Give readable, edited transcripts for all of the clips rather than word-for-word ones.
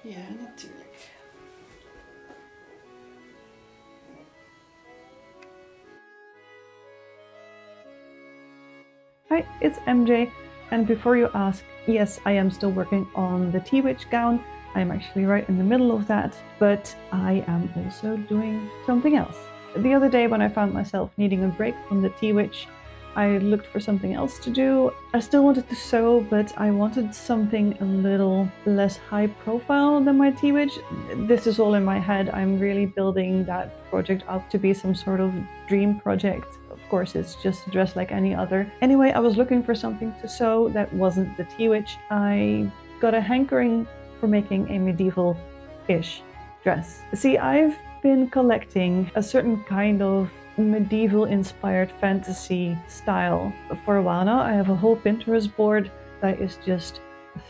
Ja, natuurlijk. Hi, it's MJ, and before you ask, yes, I am still working on the Tea Witch gown. I'm actually right in the middle of that, but I am also doing something else. The other day when I found myself needing a break from the Tea Witch, I looked for something else to do. I still wanted to sew, but I wanted something a little less high profile than my Tea Witch. This is all in my head. I'm really building that project up to be some sort of dream project. Of course, it's just a dress like any other. Anyway, I was looking for something to sew that wasn't the Tea Witch. I got a hankering for making a medieval-ish dress. See, I've been collecting a certain kind of medieval-inspired fantasy style for a while now. I have a whole Pinterest board that is just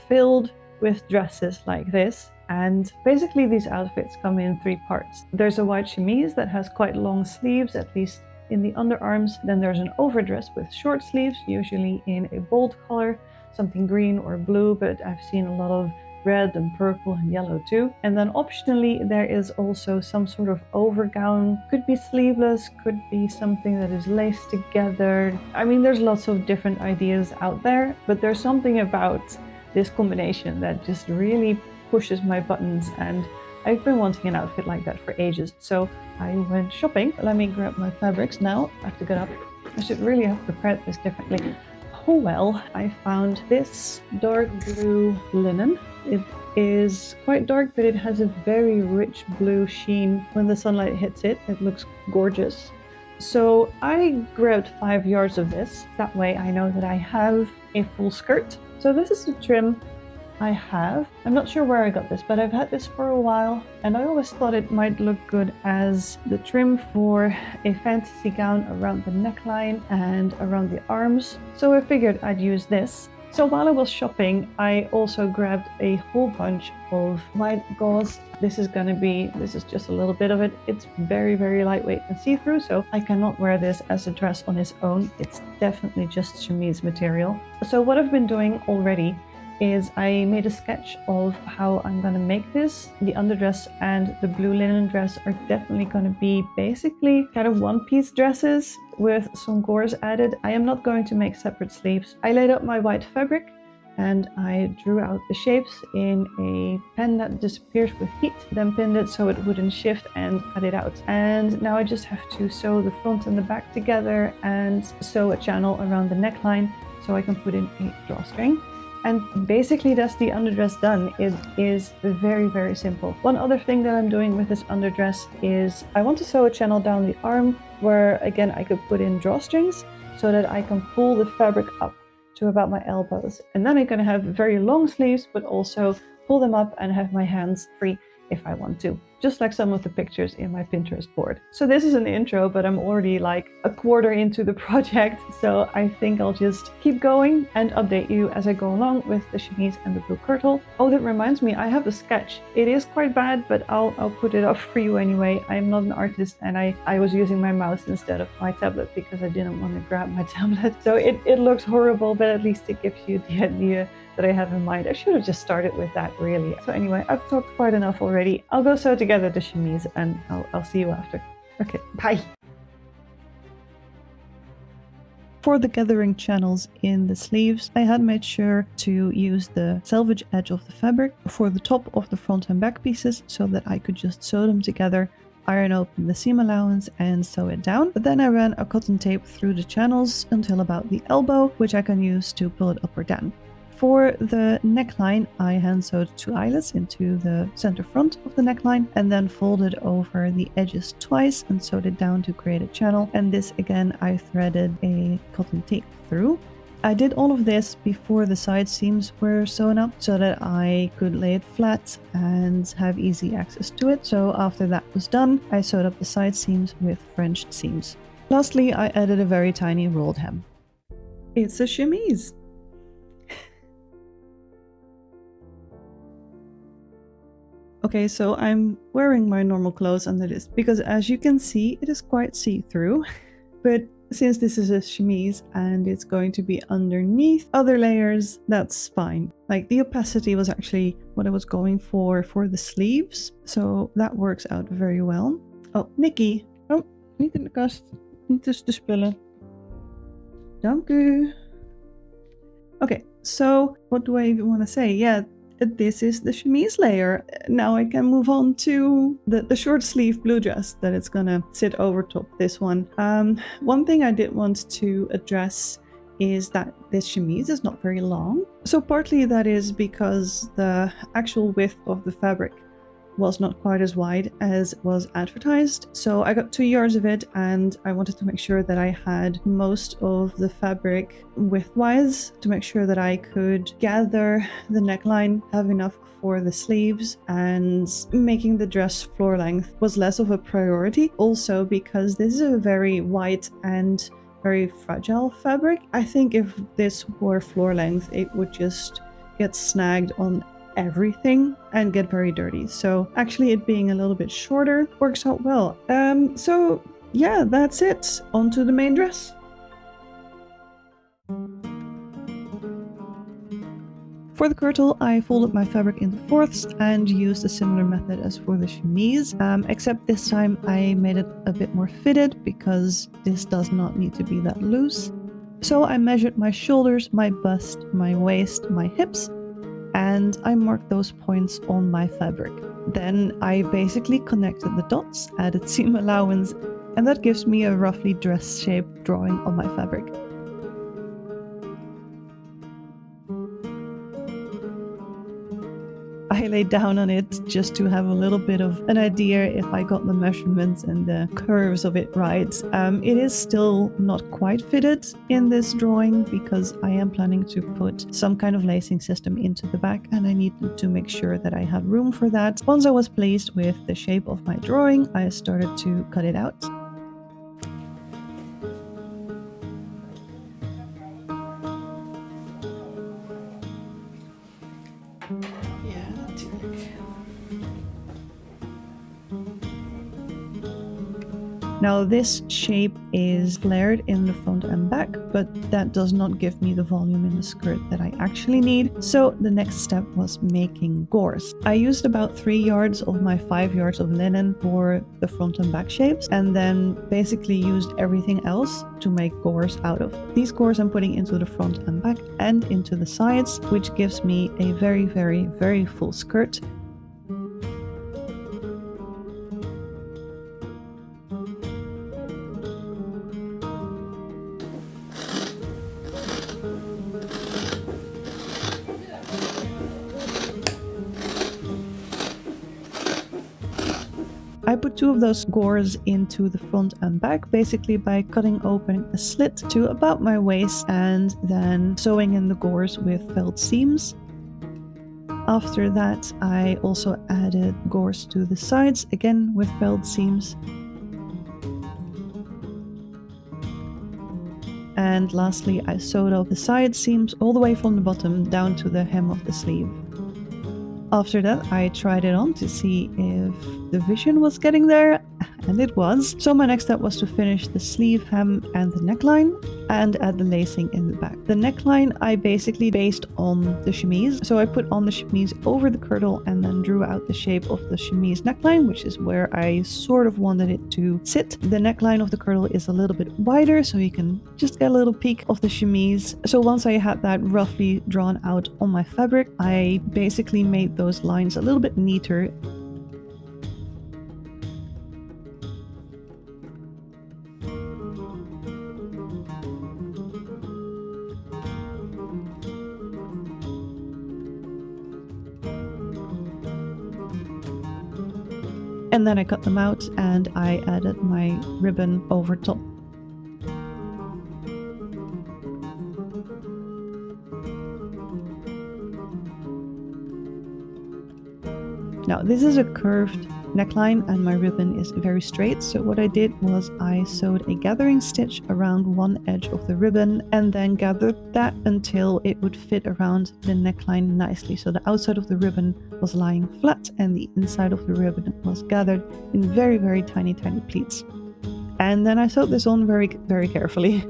filled with dresses like this. And basically these outfits come in three parts. There's a white chemise that has quite long sleeves, at least in the underarms. Then there's an overdress with short sleeves, usually in a bold color, something green or blue, but I've seen a lot of red and purple and yellow too. And then optionally there is also some sort of overgown. Could be sleeveless, could be something that is laced together. I mean, there's lots of different ideas out there, but there's something about this combination that just really pushes my buttons, and I've been wanting an outfit like that for ages. So I went shopping. Let me grab my fabrics now. I have to get up. I should really have prepared this differently. Oh well, I found this dark blue linen. It is quite dark, but it has a very rich blue sheen. When the sunlight hits it, it looks gorgeous. So I grabbed 5 yards of this. That way I know that I have a full skirt. So this is the trim I have. I'm not sure where I got this, but I've had this for a while, and I always thought it might look good as the trim for a fantasy gown around the neckline and around the arms. So I figured I'd use this. So while I was shopping, I also grabbed a whole bunch of white gauze. This is just a little bit of it. It's very, very lightweight and see-through, so I cannot wear this as a dress on its own. It's definitely just chemise material. So what I've been doing already is I made a sketch of how I'm going to make this. The underdress and the blue linen dress are definitely going to be basically kind of one-piece dresses with some gauze added. I am not going to make separate sleeves. I laid out my white fabric and I drew out the shapes in a pen that disappears with heat, then pinned it so it wouldn't shift and cut it out. And now I just have to sew the front and the back together and sew a channel around the neckline so I can put in a drawstring. And basically that's the underdress done. It is very, very simple. One other thing that I'm doing with this underdress is I want to sew a channel down the arm where, again, I could put in drawstrings so that I can pull the fabric up to about my elbows. And then I'm going to have very long sleeves, but also pull them up and have my hands free if I want to, just like some of the pictures in my Pinterest board. So this is an intro, but I'm already like a quarter into the project, so I think I'll just keep going and update you as I go along with the chemise and the blue kirtle. Oh, that reminds me, I have a sketch. It is quite bad, but I'll put it up for you anyway. I'm not an artist, and I was using my mouse instead of my tablet because I didn't want to grab my tablet. So it looks horrible, but at least it gives you the idea that I have in mind. I should have just started with that, really. So anyway, I've talked quite enough already. I'll go sew together the chemise and I'll see you after. Okay, bye! For the gathering channels in the sleeves, I had made sure to use the selvage edge of the fabric for the top of the front and back pieces so that I could just sew them together, iron open the seam allowance and sew it down. But then I ran a cotton tape through the channels until about the elbow, which I can use to pull it up or down. For the neckline, I hand sewed 2 eyelets into the center front of the neckline and then folded over the edges twice and sewed it down to create a channel. And this again, I threaded a cotton tape through. I did all of this before the side seams were sewn up so that I could lay it flat and have easy access to it. So after that was done, I sewed up the side seams with Frenched seams. Lastly, I added a very tiny rolled hem. It's a chemise! Okay, so I'm wearing my normal clothes under this because, as you can see, it is quite see-through. But Since this is a chemise and it's going to be underneath other layers, that's fine. Like the opacity was actually what I was going for the sleeves, so that works out very well. Oh, Nikki. Oh, niet in de kast. Niet tussen de spullen. Dank u. Okay, so what do I even want to say? Yeah, this is the chemise layer. Now I can move on to the short sleeve blue dress that it's gonna sit over top this one. One thing I did want to address is that this chemise is not very long. So partly that is because the actual width of the fabric was not quite as wide as was advertised. So I got 2 yards of it, and I wanted to make sure that I had most of the fabric widthwise to make sure that I could gather the neckline, have enough for the sleeves, and making the dress floor length was less of a priority. Also because this is a very white and very fragile fabric. I think if this were floor length, it would just get snagged on everything and get very dirty. So actually it being a little bit shorter works out well. So yeah, that's it. On to the main dress. For the kirtle, I folded my fabric into fourths and used a similar method as for the chemise, except this time I made it a bit more fitted because this does not need to be that loose. So I measured my shoulders, my bust, my waist, my hips, and I marked those points on my fabric. Then I basically connected the dots, added seam allowance, and that gives me a roughly dress shape drawing on my fabric. I laid down on it just to have a little bit of an idea if I got the measurements and the curves of it right. It is still not quite fitted in this drawing because I am planning to put some kind of lacing system into the back, and I needed to make sure that I had room for that. Once I was pleased with the shape of my drawing, I started to cut it out. Now this shape is flared in the front and back, but that does not give me the volume in the skirt that I actually need. So the next step was making gauze. I used about 3 yards of my 5 yards of linen for the front and back shapes, and then basically used everything else to make gauze out of. These gauze I'm putting into the front and back and into the sides, which gives me a very, very, very full skirt. I put 2 of those gauze into the front and back, basically by cutting open a slit to about my waist and then sewing in the gauze with felt seams. After that, I also added gauze to the sides, again with felt seams. And lastly, I sewed up the side seams all the way from the bottom down to the hem of the sleeve. After that, I tried it on to see if the vision was getting there, and it was. So my next step was to finish the sleeve hem and the neckline and add the lacing in the back. The neckline I basically based on the chemise. So I put on the chemise over the kirtle and then drew out the shape of the chemise neckline, which is where I sort of wanted it to sit. The neckline of the kirtle is a little bit wider, so you can just get a little peek of the chemise. So once I had that roughly drawn out on my fabric, I basically made those lines a little bit neater. And then I cut them out and I added my ribbon over top. Now this is a curved neckline and my ribbon is very straight, so what I did was I sewed a gathering stitch around one edge of the ribbon and then gathered that until it would fit around the neckline nicely. So the outside of the ribbon was lying flat and the inside of the ribbon was gathered in very, very tiny pleats. And then I sewed this on very, very carefully.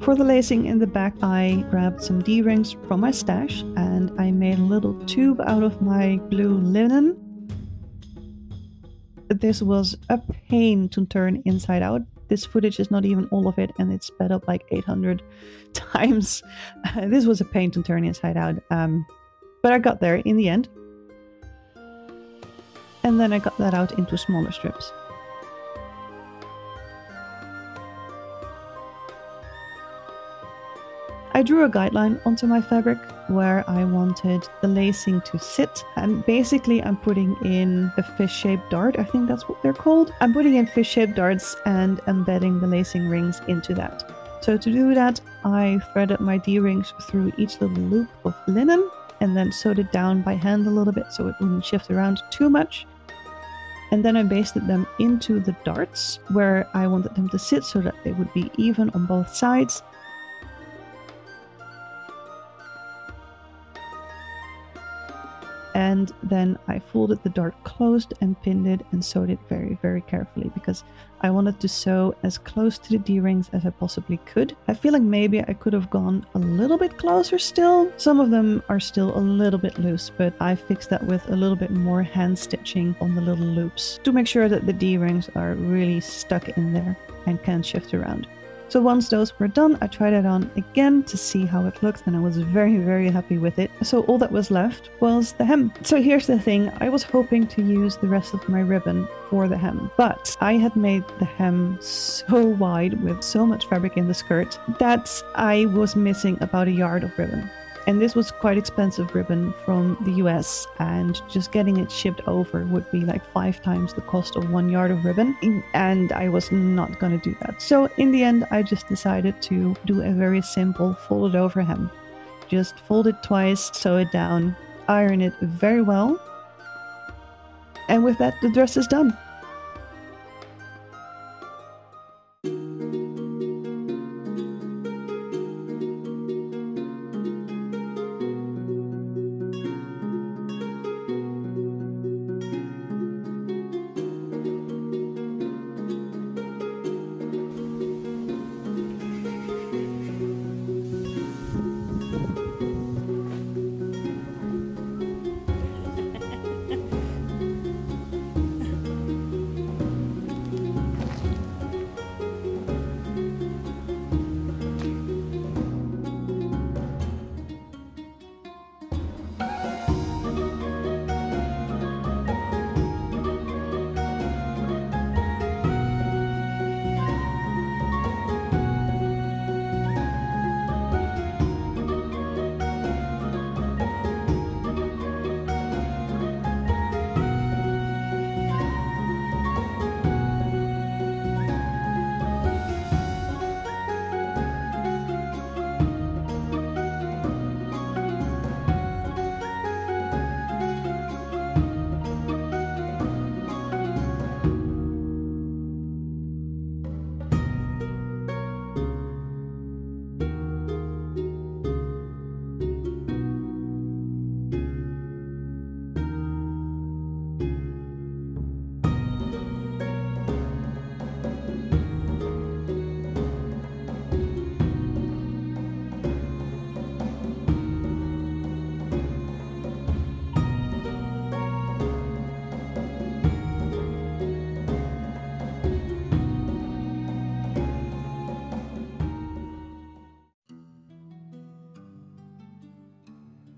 For the lacing in the back, I grabbed some D-rings from my stash and I made a little tube out of my blue linen. This was a pain to turn inside out. This footage is not even all of it and it's sped up like 800 times. This was a pain to turn inside out, but I got there in the end. And then I got that out into smaller strips. I drew a guideline onto my fabric where I wanted the lacing to sit, and basically I'm putting in a fish-shaped dart, I think that's what they're called. I'm putting in fish-shaped darts and embedding the lacing rings into that. So to do that, I threaded my D-rings through each little loop of linen and then sewed it down by hand a little bit so it wouldn't shift around too much. And then I basted them into the darts where I wanted them to sit so that they would be even on both sides. And then I folded the dart closed and pinned it and sewed it very, very carefully because I wanted to sew as close to the D-rings as I possibly could. I feel like maybe I could have gone a little bit closer still. Some of them are still a little bit loose, but I fixed that with a little bit more hand stitching on the little loops to make sure that the D-rings are really stuck in there and can't shift around. So once those were done, I tried it on again to see how it looked and I was very, very happy with it. So all that was left was the hem. So here's the thing, I was hoping to use the rest of my ribbon for the hem, but I had made the hem so wide with so much fabric in the skirt that I was missing about a yard of ribbon. And this was quite expensive ribbon from the US, and just getting it shipped over would be like 5 times the cost of 1 yard of ribbon, and I was not gonna do that. So in the end, I just decided to do a very simple folded over hem. Just fold it twice, sew it down, iron it very well, and with that, the dress is done.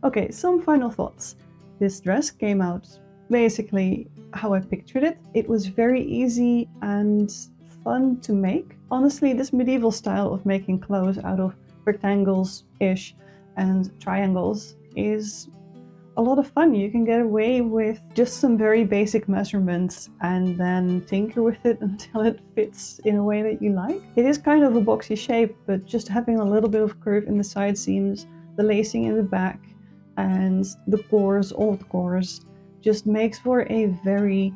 Okay, some final thoughts. This dress came out basically how I pictured it. It was very easy and fun to make. Honestly, this medieval style of making clothes out of rectangles-ish and triangles is a lot of fun. You can get away with just some very basic measurements and then tinker with it until it fits in a way that you like. It is kind of a boxy shape, but just having a little bit of curve in the side seams, the lacing in the back, and the gauze, all the gauze, just makes for a very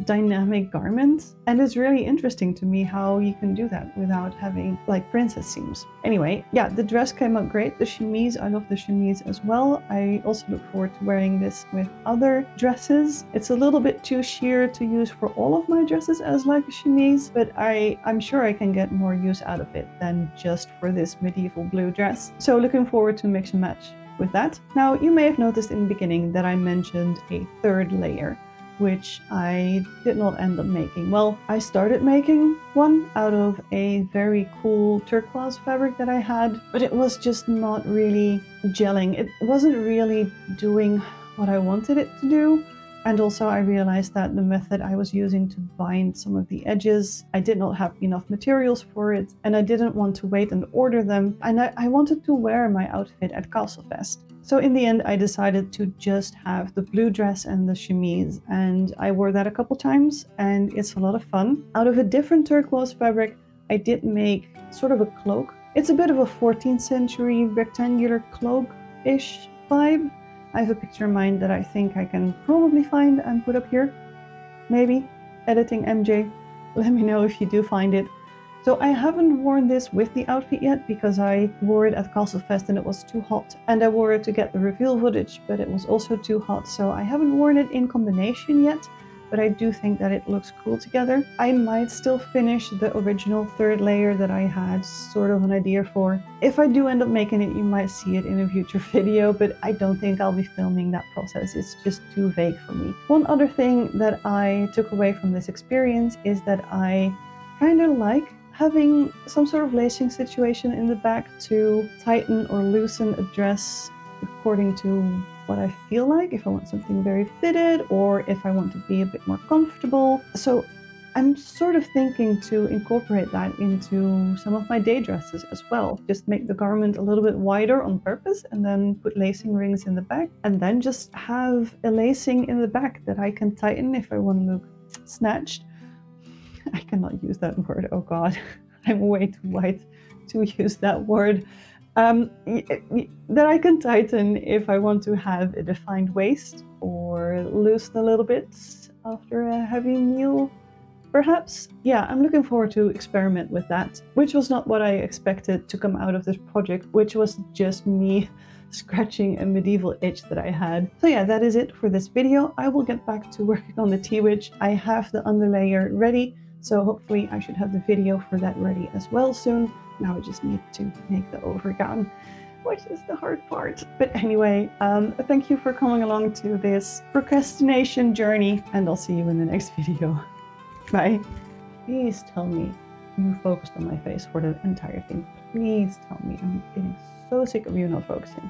dynamic garment. And it's really interesting to me how you can do that without having like princess seams. Anyway, yeah, the dress came out great. The chemise, I love the chemise as well. I also look forward to wearing this with other dresses. It's a little bit too sheer to use for all of my dresses as like a chemise, but I'm sure I can get more use out of it than just for this medieval blue dress. So looking forward to mix and match with that. Now, you may have noticed in the beginning that I mentioned a third layer, which I did not end up making. Well, I started making one out of a very cool turquoise fabric that I had, but it was just not really gelling. It wasn't really doing what I wanted it to do. And also I realized that the method I was using to bind some of the edges, I did not have enough materials for it, and I didn't want to wait and order them, and I wanted to wear my outfit at Castlefest. So in the end I decided to just have the blue dress and the chemise, and I wore that a couple times and it's a lot of fun. Out of a different turquoise fabric, I did make sort of a cloak. It's a bit of a 14th century rectangular cloak-ish vibe. I have a picture in mind that I think I can probably find and put up here. Maybe. Editing MJ. Let me know if you do find it. So I haven't worn this with the outfit yet because I wore it at Castlefest and it was too hot. And I wore it to get the reveal footage, but it was also too hot. So I haven't worn it in combination yet, but I do think that it looks cool together. I might still finish the original third layer that I had sort of an idea for. If I do end up making it, you might see it in a future video, but I don't think I'll be filming that process. It's just too vague for me. One other thing that I took away from this experience is that I kind of like having some sort of lacing situation in the back to tighten or loosen a dress according to what I feel like, if I want something very fitted or if I want to be a bit more comfortable. So I'm sort of thinking to incorporate that into some of my day dresses as well. Just make the garment a little bit wider on purpose and then put lacing rings in the back, and then just have a lacing in the back that I can tighten if I want to look snatched. I cannot use that word, oh god. I'm way too white to use that word. That I can tighten if I want to have a defined waist or loosen a little bit after a heavy meal, perhaps. Yeah, I'm looking forward to experiment with that, which was not what I expected to come out of this project, which was just me scratching a medieval itch that I had. So yeah, that is it for this video. I will get back to working on the T-Witch. I have the underlayer ready, so hopefully I should have the video for that ready as well soon. Now I just need to make the overgown, which is the hard part. But anyway, thank you for coming along to this procrastination journey, and I'll see you in the next video. Bye. Please tell me you focused on my face for the entire thing. Please tell me. I'm getting so sick of you not focusing.